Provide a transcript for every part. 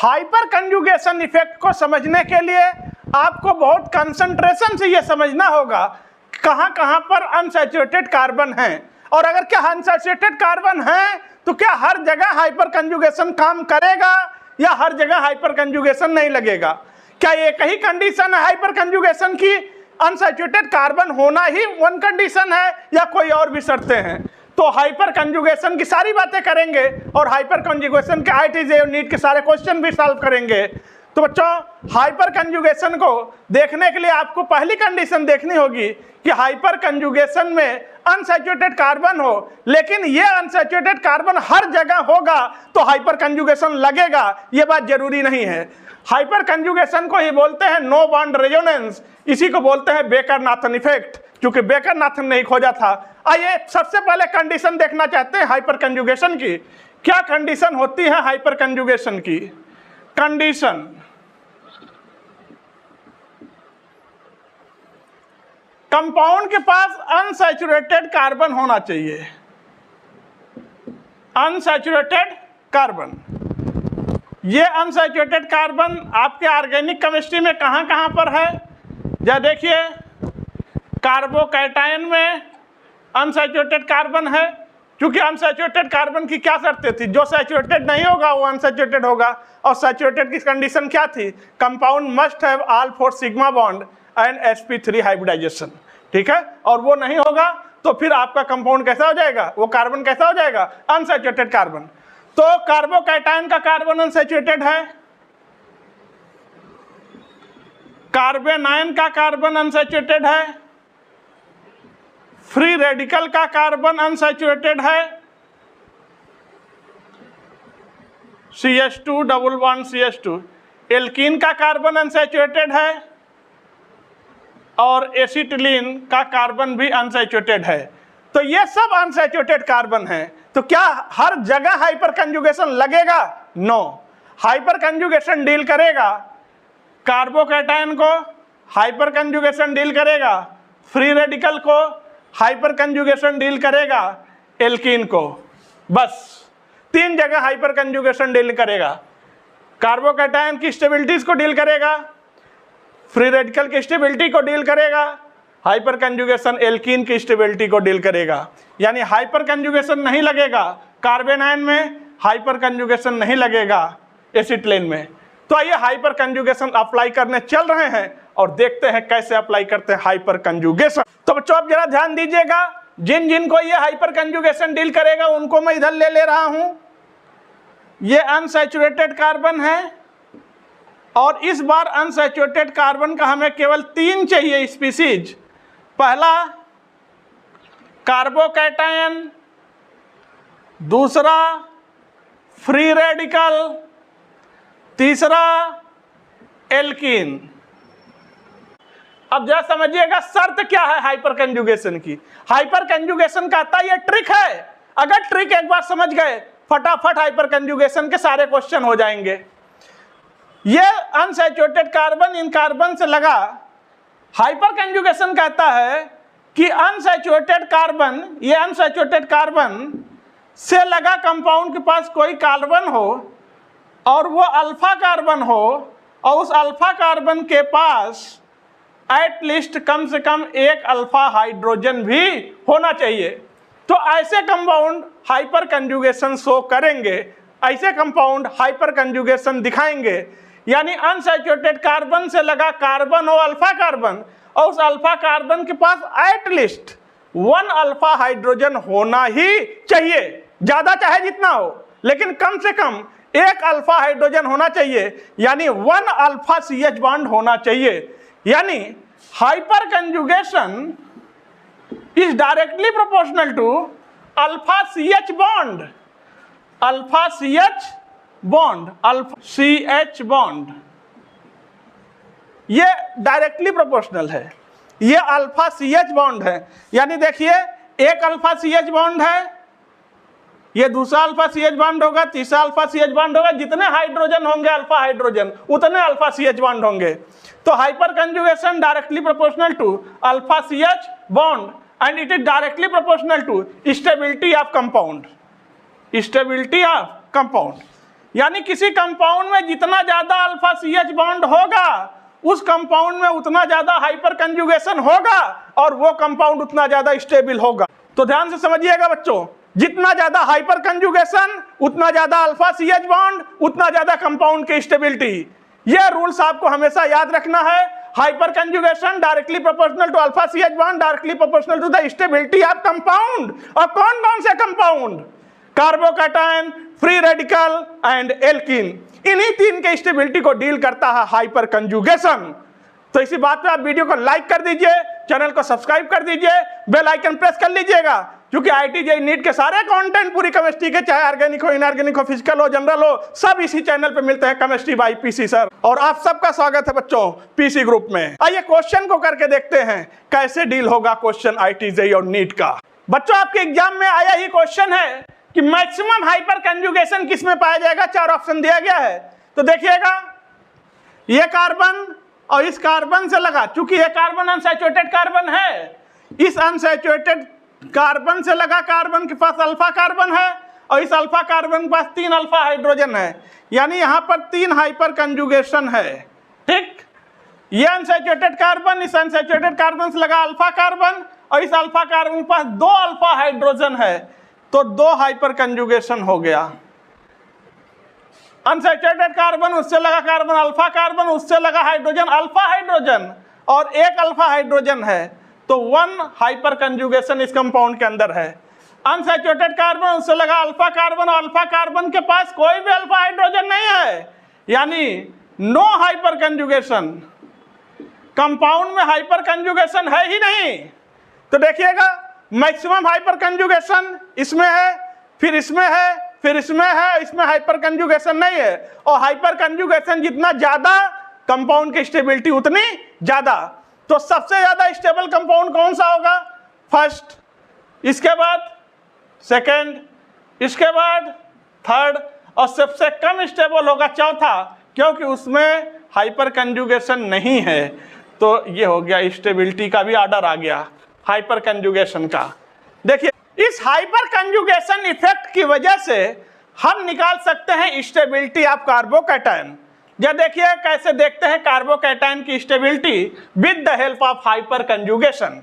Hyper conjugation effect को समझने के लिए आपको बहुत कंसंट्रेशन से ये समझना होगा कहाँ कहाँ पर अनसैचुरेटेड कार्बन हैं, और अगर क्या अनसैचुरेटेड कार्बन है तो क्या हर जगह हाइपर कंजुगेशन काम करेगा या हर जगह हाइपर कंजुगेशन नहीं लगेगा। क्या एक ही कंडीशन है हाइपर कंजुगेशन की, अनसैचुरेटेड कार्बन होना ही वन कंडीशन है या कोई और भी शर्तें हैं। तो हाइपर कंजुगेशन की सारी बातें करेंगे और हाइपर कंजुगेशन के IIT और नीट के सारे क्वेश्चन भी सॉल्व करेंगे। तो बच्चों हाइपर कंजुगेशन को देखने के लिए आपको पहली कंडीशन देखनी होगी कि हाइपर कंजुगेशन में अनसैचुरेटेड कार्बन हो, लेकिन ये अनसैचुरेटेड कार्बन हर जगह होगा तो हाइपर कंजुगेशन लगेगा, ये बात जरूरी नहीं है। हाइपर कंजुगेशन को ही बोलते हैं नो बॉन्ड रेजोनेंस, इसी को बोलते हैं बेकर-नाथन इफेक्ट, क्योंकि बेकर-नाथन ने ही खोजा था। आइए सबसे पहले कंडीशन देखना चाहते हैं हाइपर कंजुगेशन की। क्या कंडीशन होती है हाइपर कंजुगेशन की? कंडीशन कंपाउंड के पास अनसैचुरेटेड कार्बन होना चाहिए। अनसैचुरेटेड कार्बन, ये अनसैचुरेटेड कार्बन आपके ऑर्गेनिक केमिस्ट्री में कहाँ कहाँ पर है? या देखिए कार्बोकैटायन में अनसैचुरेटेड कार्बन है, क्योंकि अनसैचुरेटेड कार्बन की क्या शर्तें थी? जो सैचुरेटेड नहीं होगा वो अनसैचुरेटेड होगा, और सैचुरेटेड की कंडीशन क्या थी? Compound must have all 4 sigma bond and sp3 hybridisation, ठीक है। और वो नहीं होगा तो फिर आपका कंपाउंड कैसा हो जाएगा? वो कार्बन कैसा हो जाएगा? Unsaturated carbon. तो कार्बोकैटायन का कार्बन अनसैचुरेटेड है, कार्बेनायन का कार्बन अनसैचुरेटेड है, फ्री रेडिकल का कार्बन अनसैचुरेटेड है, CH2 double bond CH2, alkene का कार्बन अनसैचुरेटेड है, और एसिटिलीन का कार्बन भी अनसैचुरेटेड है। तो ये सब अनसैचुरेटेड कार्बन हैं। तो क्या हर जगह हाइपर कंजुगेशन लगेगा? नो। हाइपर कंजुगेशन डील करेगा कार्बोकैटायन को, हाइपर कंजुगेशन डील करेगा फ्री रेडिकल को, हाइपर कंजुगेशन डील करेगा एल्कीन को। बस 3 जगह हाइपर कंजुगेशन डील करेगा। कार्बोकैटायन की स्टेबिलिटीज को डील करेगा, फ्री रेडिकल की स्टेबिलिटी को डील करेगा, हाइपर कंजुगेशन एल्कीन की स्टेबिलिटी को डील करेगा। यानी हाइपर कंजुगेशन नहीं लगेगा कार्बेनायन में, हाइपर कंजुगेशन नहीं लगेगा एसिटिलीन में। तो आइए हाइपर कंजुगेशन अप्लाई करने चल रहे हैं और देखते हैं कैसे अप्लाई करते हैं हाइपर कंजुगेशन। तो बच्चों आप जरा ध्यान दीजिएगा, जिन जिन को ये हाइपर कंजुगेशन डील करेगा उनको मैं इधर ले रहा हूं। ये अनसैचुरेटेड कार्बन है और इस बार अनसैचुरेटेड कार्बन का हमें केवल 3 चाहिए स्पीसीज। पहला कार्बोकैटायन, दूसरा फ्री रेडिकल, तीसरा एल्कीन। अब जरा समझिएगा शर्त क्या है हाइपर कंजुगेशन की। हाइपर कंजुगेशन कहता है ये ट्रिक है, अगर ट्रिक एक बार समझ गए फटाफट हाइपर कंजुगेशन के सारे क्वेश्चन हो जाएंगे। ये अनसैचुरेटेड कार्बन इन कार्बन से लगा, हाइपर कंजुगेशन कहता है कि अनसैचुरेटेड कार्बन, ये अनसैचुरेटेड कार्बन से लगा कंपाउंड के पास कोई कार्बन हो और वो अल्फा कार्बन हो, और उस अल्फा कार्बन के पास एटलीस्ट कम से कम एक अल्फा हाइड्रोजन भी होना चाहिए। तो ऐसे कंपाउंड हाइपर कंजुगेशन शो करेंगे, ऐसे कंपाउंड हाइपर कंजुगेशन दिखाएंगे। यानी अनसैचुरेटेड कार्बन से लगा कार्बन हो अल्फा कार्बन, और उस अल्फा कार्बन के पास एटलीस्ट 1 अल्फा हाइड्रोजन होना ही चाहिए, ज्यादा चाहे जितना हो, लेकिन कम से कम एक अल्फा हाइड्रोजन होना चाहिए, यानी 1 अल्फा CH बॉन्ड होना चाहिए। यानी hyperconjugation is directly proportional to alpha CH bond, alpha CH bond, alpha CH bond, ये डायरेक्टली प्रोपोर्शनल है, ये अल्फा CH बॉन्ड है। यानी देखिए एक अल्फा CH बॉन्ड है, ये दूसरा अल्फा CH बॉन्ड होगा, तीसरा अल्फा CH बॉन्ड होगा, जितने हाइड्रोजन होंगे अल्फा हाइड्रोजन उतने अल्फा CH बॉन्ड होंगे। तो hyperconjugation directly proportional to alpha CH bond and it is directly proportional to stability of compound, stability of compound. यानी किसी कंपाउंड में जितना ज्यादा अल्फा CH बॉन्ड होगा उस कंपाउंड में उतना ज्यादा हाइपर कंजुगेशन होगा और वो कंपाउंड उतना ज्यादा स्टेबल होगा। तो ध्यान से समझिएगा बच्चों, जितना ज्यादा हाइपर कंजुगेशन उतना ज्यादा अल्फा CH बॉन्ड उतना ज्यादा कंपाउंड की स्टेबिलिटी। यह रूल्स आपको हमेशा याद रखना है। Hyperconjugation directly proportional to alpha CH bond, directly proportional to the stability of compound. और कौन कौन से compound? Carbocation, free radical and alkene. इन्हीं तीन के स्टेबिलिटी को डील करता है हाइपर कंजुगेशन। तो इसी बात पे आप वीडियो को लाइक कर दीजिए, चैनल को सब्सक्राइब कर दीजिए, बेल आइकन प्रेस कर लीजिएगा, क्योंकि IIT JEE नीट के सारे कंटेंट पूरी केमिस्ट्री के, चाहे ऑर्गेनिक हो, इनऑर्गेनिक हो, फिजिकल हो, जनरल हो, सब इसी चैनल पे मिलते हैं, केमिस्ट्री बाय PC सर। और आप सबका स्वागत है बच्चों PC ग्रुप में। आइए क्वेश्चन को करके देखते हैं कैसे डील होगा क्वेश्चन IIT JEE और नीट का। बच्चों आपके एग्जाम में आया ही क्वेश्चन है कि मैक्सिमम हाइपर कंजुगेशन किस में पाया जाएगा। 4 ऑप्शन दिया गया है, तो देखिएगा, ये कार्बन और इस कार्बन से लगा, चूंकि ये कार्बन अनसैचुरेटेड कार्बन है, इस अनसैचुरेटेड कार्बन से लगा कार्बन के पास अल्फा कार्बन है और इस अल्फा कार्बन के पास 3 अल्फा हाइड्रोजन है, यानी यहां पर 3 हाइपर कंजुगेशन है। ठीक, ये अनसैचुरेटेड कार्बन, इस अनसैचुरेटेड कार्बन से लगा अल्फा कार्बन और इस अल्फा कार्बन के पास 2 अल्फा हाइड्रोजन है, तो 2 हाइपर कंजुगेशन हो गया। अनसैचुरेटेड कार्बन, उससे लगा कार्बन अल्फा कार्बन, उससे लगा हाइड्रोजन अल्फा हाइड्रोजन और 1 अल्फा हाइड्रोजन है, तो 1 हाइपर कंजुगेशन इस कंपाउंड के अंदर है। अनसैचुरेटेड कार्बन, उससे लगा अल्फा कार्बन और अल्फा कार्बन के पास कोई भी अल्फा हाइड्रोजन नहीं है, यानी नो हाइपर कंजुगेशन। कंपाउंड में हाइपर कंजुगेशन है ही नहीं। तो देखिएगा, मैक्सिमम हाइपर कंजुगेशन इसमें है, फिर इसमें है, फिर इसमें है, इसमें हाइपर कंजुगेशन नहीं है। और हाइपर कंजुगेशन जितना ज्यादा कंपाउंड की स्टेबिलिटी उतनी ज्यादा। तो सबसे ज्यादा स्टेबल कंपाउंड कौन सा होगा? फर्स्ट, इसके बाद सेकंड, इसके बाद थर्ड, और सबसे कम स्टेबल होगा चौथा, क्योंकि उसमें हाइपर कंजुगेशन नहीं है। तो ये हो गया, स्टेबिलिटी का भी ऑर्डर आ गया हाइपर कंजुगेशन का। देखिए, इस हाइपर कंजुगेशन इफेक्ट की वजह से हम निकाल सकते हैं स्टेबिलिटी ऑफ कार्बोकैटायन। या देखिए कैसे देखते हैं कार्बोकैटायन की stability with the help of hyper conjugation.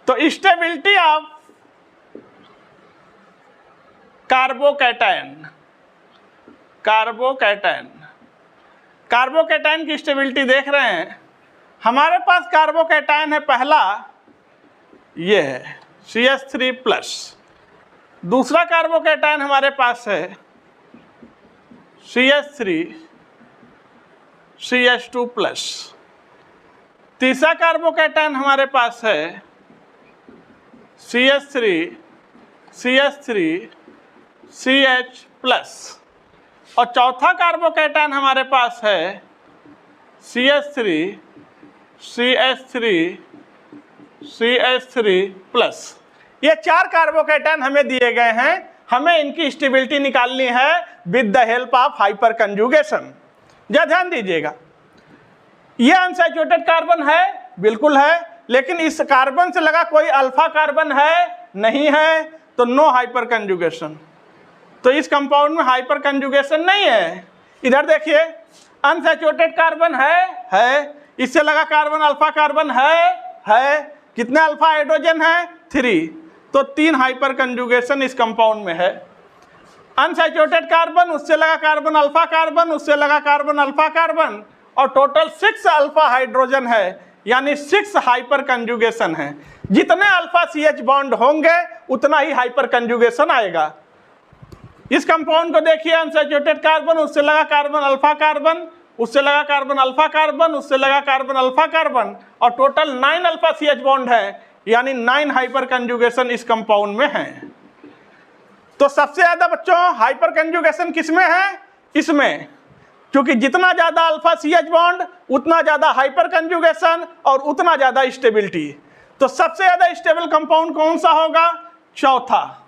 तो स्टेबिलिटी ऑफ कार्बोकैटायन, कार्बोकैटायन की स्टेबिलिटी देख रहे हैं। हमारे पास कार्बोकैटायन है पहला, ये है CH3+। दूसरा कार्बोकैटायन हमारे पास है CH3 CH2+। तीसरा कार्बोकैटायन हमारे पास है CH3 CH3 CH+। और चौथा कार्बोकैटायन हमारे पास है CH3 CH3 CH3+। ये 4 कार्बोकैटायन हमें दिए गए हैं, हमें इनकी स्टेबिलिटी निकालनी है with the help of hyper conjugation. जरा ध्यान दीजिएगा, ये अनसैचुरेटेड कार्बन है, बिल्कुल है, लेकिन इस कार्बन से लगा कोई अल्फा कार्बन है नहीं है, तो नो हाइपर कंजुगेशन। तो इस कंपाउंड में हाइपर कंजुगेशन नहीं है। इधर देखिए, अनसैचुरेटेड कार्बन है, इससे लगा कार्बन अल्फा कार्बन है, कितने अल्फा हाइड्रोजन है? 3, तो 3 हाइपर कंजुगेशन इस कंपाउंड में है। अनसैचुरेटेड कार्बन, उससे लगा कार्बन अल्फा कार्बन, उससे लगा कार्बन अल्फा कार्बन, और टोटल 6 अल्फा हाइड्रोजन है, यानी 6 हाइपर कंजुगेशन है। जितने अल्फा CH बॉन्ड होंगे उतना ही हाइपर कंजुगेशन आएगा। इस कंपाउंड को देखिए, अनसैचुरेटेड कार्बन, उससे लगा कार्बन अल्फा कार्बन, उससे लगा कार्बन अल्फा कार्बन, उससे लगा कार्बन अल्फा कार्बन, और टोटल 9 अल्फा CH बॉन्ड है, यानी 9 हाइपर कंजुगेशन इस कंपाउंड में है। तो सबसे ज्यादा बच्चों हाइपर कंजुगेशन किसमें है? इसमें, क्योंकि जितना ज्यादा अल्फा CH बॉन्ड उतना ज्यादा हाइपर कंजुगेशन और उतना ज्यादा स्टेबिलिटी। तो सबसे ज्यादा स्टेबल कंपाउंड कौन सा होगा? चौथा,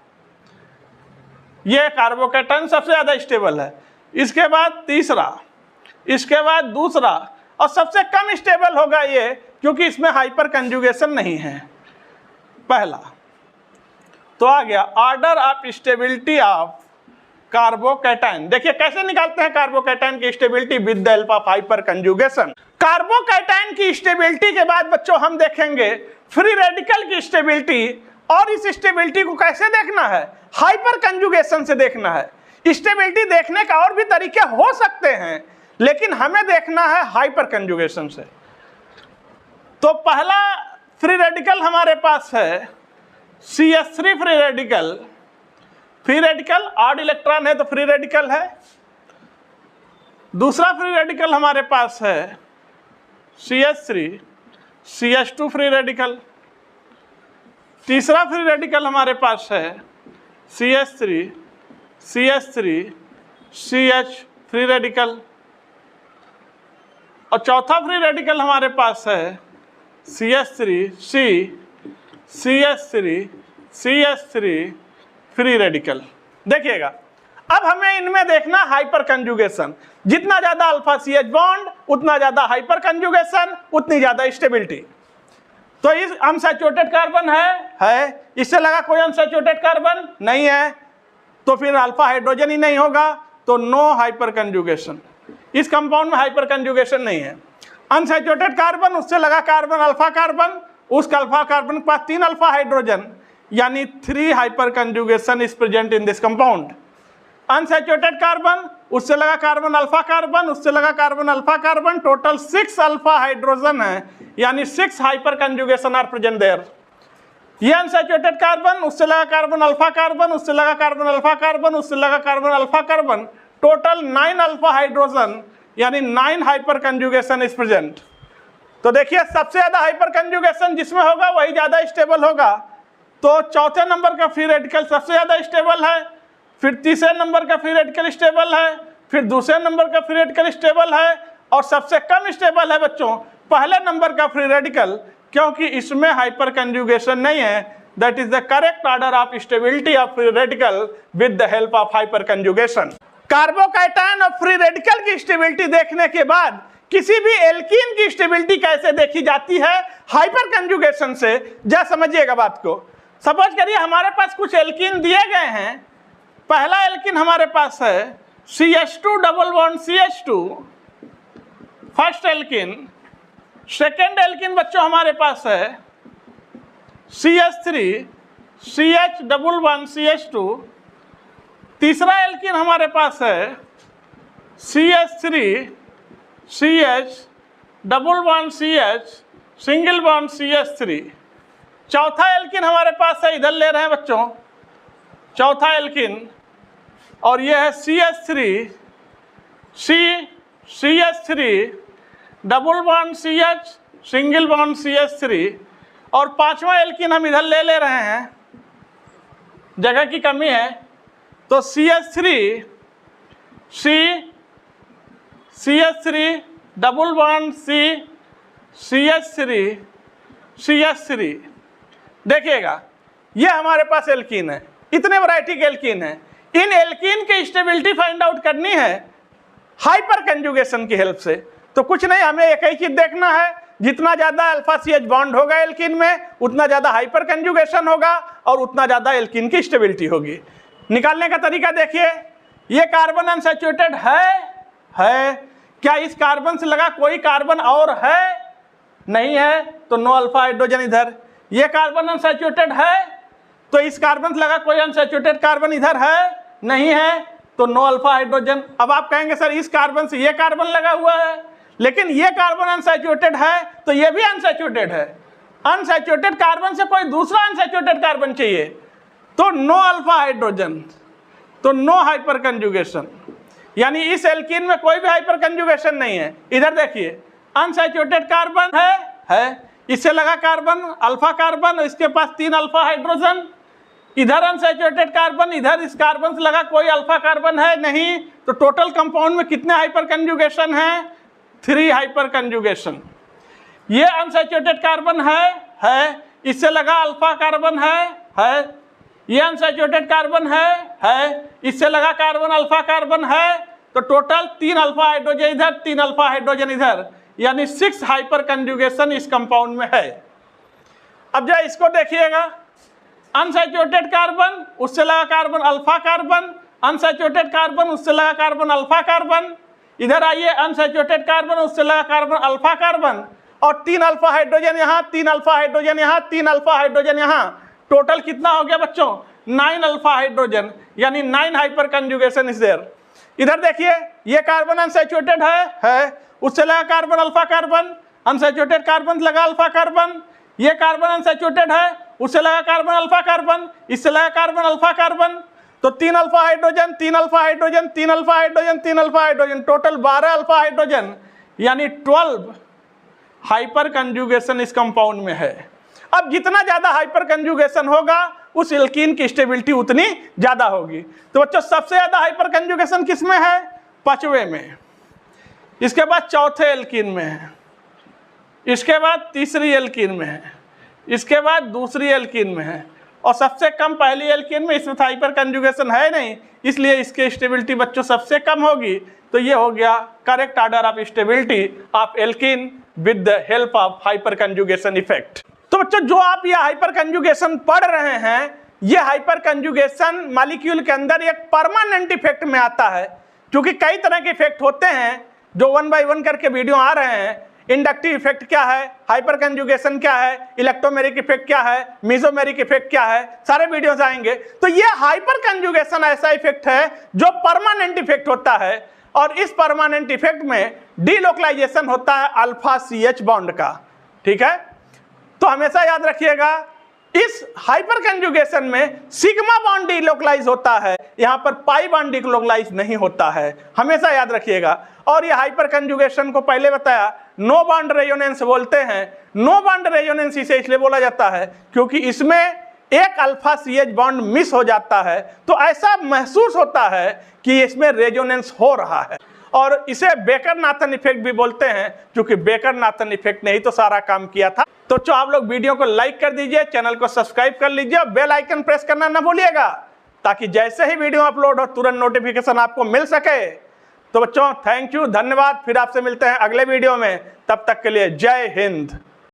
ये कार्बोकैटायन सबसे ज्यादा स्टेबल है। इसके बाद तीसरा, इसके बाद दूसरा, और सबसे कम स्टेबल होगा ये, क्योंकि इसमें हाइपर कंजुगेशन नहीं है, पहला। तो आ गया order of stability of carbocation. देखिए कैसे निकालते हैं कार्बोकैटायन की stability with the help of hyper conjugation. Carbocation की स्टेबिलिटी के बाद बच्चों हम देखेंगे फ्री रेडिकल की स्टेबिलिटी, और इस स्टेबिलिटी को कैसे देखना है, हाइपर कंजुगेशन से देखना है। स्टेबिलिटी देखने का और भी तरीके हो सकते हैं, लेकिन हमें देखना है हाइपर कंजुगेशन से। तो पहला फ्री रेडिकल हमारे पास है CH3 free radical. Free radical odd electron है तो फ्री रेडिकल है। दूसरा फ्री रेडिकल हमारे पास है CH3 CH2 फ्री रेडिकल। तीसरा फ्री रेडिकल हमारे पास है CH3 CH3 CH free radical. और चौथा फ्री रेडिकल हमारे पास है CH3 C CH3 CH3 free radical. देखिएगा अब हमें इनमें देखना हाइपर कंजुगेशन। जितना ज्यादा अल्फा CH बॉन्ड उतना ज्यादा हाइपर कंजुगेशन, उतनी ज्यादा स्टेबिलिटी। तो इस अनसैचुरेटेड कार्बन है, इससे लगा कोई अनसैचुरेटेड कार्बन नहीं है, तो फिर अल्फा हाइड्रोजन ही नहीं होगा, तो नो हाइपर कंजुगेशन। इस कंपाउंड में हाइपर कंजुगेशन नहीं है। अनसैचुरेटेड कार्बन, उससे लगा कार्बन अल्फा कार्बन, उस अल्फा कार्बन के पास 3 अल्फा हाइड्रोजन, यानी 3 hyperconjugation is present in this compound. Unsaturated carbon, उससे लगा कार्बन अल्फा कार्बन, उससे लगा carbon alpha carbon, total 6 alpha hydrogen है, यानी 6 hyperconjugation are present there. ये अनसैचुरेटेड कार्बन, उससे लगा कार्बन अल्फा कार्बन, उससे लगा कार्बन अल्फा कार्बन, उससे लगा carbon alpha carbon, total 9 alpha hydrogen, यानी 9 हाइपर कंजुगेशन इज प्रेजेंट। तो देखिए सबसे ज्यादा हाइपर कंजुगेशन जिसमें होगा वही ज्यादा स्टेबल होगा। तो चौथे नंबर का फ्री रेडिकल सबसे ज्यादा स्टेबल है, फिर तीसरे नंबर का फ्री रेडिकल स्टेबल है, फिर दूसरे नंबर का फ्री रेडिकल स्टेबल है, और सबसे कम स्टेबल है बच्चों पहले नंबर का फ्री रेडिकल, क्योंकि इसमें हाइपर कंजुगेशन नहीं है। That is the correct order of stability of free radical with the help of hyper conjugation. Carbocation और फ्री रेडिकल की स्टेबिलिटी देखने के बाद किसी भी एल्कीन की स्टेबिलिटी कैसे देखी जाती है, हाइपर कंजुगेशन से। जा समझिएगा बात को। सपोज करिए हमारे पास कुछ एल्कीन दिए गए हैं। पहला एल्कीन हमारे पास है CH2 double bond CH2, first alkene. Second alkene बच्चों हमारे पास है CH3 CH double bond CH2। तीसरा एल्कीन हमारे पास है CH3 CH double bond CH single bond CH3। चौथा एल्कीन हमारे पास है, इधर ले रहे हैं बच्चों, चौथा एल्कीन, और यह है CH3 CH3 double bond CH single bond CH3। और पांचवा एल्कीन हम इधर ले रहे हैं, जगह की कमी है, तो CH3 CH3 double bond CH3 देखिएगा ये हमारे पास एल्कीन है। इतने वैरायटी के एल्कीन है। इन एल्कीन की स्टेबिलिटी फाइंड आउट करनी है हाइपर कंजुगेशन की हेल्प से। तो कुछ नहीं, हमें एक ही चीज देखना है, जितना ज्यादा अल्फा CH बॉन्ड होगा एल्कीन में उतना ज्यादा हाइपर कंजुगेशन होगा और उतना ज्यादा एल्कीन की स्टेबिलिटी होगी। निकालने का तरीका देखिए, ये कार्बन अनसैचुरेटेड है। क्या इस कार्बन से लगा कोई कार्बन और है? नहीं है, तो नो अल्फा हाइड्रोजन इधर। ये कार्बन अनसैचुरेटेड है, तो इस कार्बन से लगा कोई अनसैचुरेटेड कार्बन इधर है? नहीं है, तो नो अल्फा हाइड्रोजन। अब आप कहेंगे सर इस कार्बन से ये कार्बन लगा हुआ है, लेकिन ये कार्बन अनसैचुरेटेड है, तो ये भी अनसैचुरेटेड है। अनसैचुरेटेड कार्बन से कोई दूसरा अनसैचुरेटेड कार्बन चाहिए, तो नो अल्फा हाइड्रोजन, तो नो हाइपर कंजुगेशन। यानी इस एल्कीन में कोई भी हाइपर कंजुगेशन नहीं है। इधर देखिए अनसैचुरेटेड कार्बन है, इससे लगा कार्बन अल्फा कार्बन, इसके पास 3 अल्फा हाइड्रोजन। इधर अनसैचुरेटेड कार्बन, इधर इस कार्बन से लगा कोई अल्फा कार्बन है नहीं, तो टोटल कंपाउंड में कितने हाइपर कंजुगेशन है? 3 हाइपर कंजुगेशन। ये अनसैचुरेटेड कार्बन है, इससे लगा अल्फा कार्बन है। ये अनसैचुरेटेड कार्बन है, इससे लगा कार्बन अल्फा कार्बन है, तो टोटल 3 अल्फा हाइड्रोजन इधर, 3 अल्फा हाइड्रोजन इधर, यानी 6 हाइपर कंजुगेशन इस कंपाउंड में है। अब जो इसको देखिएगा, अनसैचुरेटेड कार्बन, उससे लगा carbon alpha carbon, unsaturated carbon, उससे लगा कार्बन अल्फा कार्बन। इधर आइए, अनसैचुरेटेड कार्बन, उससे लगा कार्बन अल्फा कार्बन, और 3 अल्फा हाइड्रोजन यहाँ, 3 अल्फा हाइड्रोजन यहाँ, 3 अल्फा हाइड्रोजन यहाँ। टोटल कितना हो गया बच्चों? 9 अल्फा हाइड्रोजन, यानी 9 हाइपर कंजुगेशन इज देयर। इधर देखिए, ये कार्बन अनसैचुरेटेड है, उससे लगा carbon alpha carbon, unsaturated carbon लगा अल्फा कार्बन। ये कार्बन अनसैचुरेटेड है, उससे लगा कार्बन अल्फा कार्बन, इससे लगा कार्बन अल्फा कार्बन। तो 3 alpha hydrogen, 3 alpha hydrogen, 3 alpha hydrogen, 3 alpha hydrogen, total 12 alpha hydrogen, यानी 12 हाइपर कंजुगेशन इस कंपाउंड में है। अब जितना ज्यादा हाइपर कंजुगेशन होगा उस एल्कीन की स्टेबिलिटी उतनी ज्यादा होगी। तो बच्चों सबसे ज्यादा हाइपर कंजुगेशन किस में है? 5वें में, इसके बाद चौथे एल्कीन में है, इसके बाद तीसरी एल्कीन में है, इसके बाद दूसरी एल्कीन में है, और सबसे कम पहली एल्कीन में। इसमें हाइपर कंजुगेशन है नहीं, इसलिए इसकी स्टेबिलिटी बच्चों सबसे कम होगी। तो ये हो गया correct order of stability of alkene with the help of hyper conjugation effect. तो बच्चों जो आप ये हाइपर कंजुगेशन पढ़ रहे हैं, ये हाइपर कंजुगेशन मॉलिक्यूल के अंदर एक परमानेंट इफेक्ट में आता है, क्योंकि कई तरह के इफेक्ट होते हैं जो 1 बाय 1 करके वीडियो आ रहे हैं। इंडक्टिव इफेक्ट क्या है, हाइपर कंजुगेशन क्या है, इलेक्ट्रोमेरिक इफेक्ट क्या है, मेसोमेरिक इफेक्ट क्या है, सारे वीडियोस आएंगे। तो ये हाइपर कंजुगेशन ऐसा इफेक्ट है जो परमानेंट इफेक्ट होता है, और इस परमानेंट इफेक्ट में डीलोकलाइजेशन होता है अल्फा CH बॉन्ड का। ठीक है, तो हमेशा याद रखिएगा इस हाइपर कंजुगेशन में सिग्मा बॉन्ड डीलोकलाइज होता है, यहां पर पाई बॉन्ड डीलोकलाइज नहीं होता है, हमेशा याद रखिएगा। और ये हाइपर कंजुगेशन को पहले बताया नो बॉन्ड रेजोनेंस बोलते हैं। नो बॉन्ड रेजोनेंस इसे इसलिए बोला जाता है क्योंकि इसमें एक अल्फा CH बॉन्ड मिस हो जाता है, तो ऐसा महसूस होता है कि इसमें रेजोनेंस हो रहा है, और इसे बेकर नाथन इफेक्ट भी बोलते हैं, क्योंकि बेकर नाथन इफेक्ट ने ही तो सारा काम किया था। तो आप लोग वीडियो को लाइक कर दीजिए, चैनल को सब्सक्राइब कर लीजिए, और बेल आइकन प्रेस करना ना भूलिएगा, ताकि जैसे ही वीडियो अपलोड हो तुरंत नोटिफिकेशन आपको मिल सके। तो बच्चों थैंक यू, धन्यवाद। फिर आपसे मिलते हैं अगले वीडियो में, तब तक के लिए जय हिंद।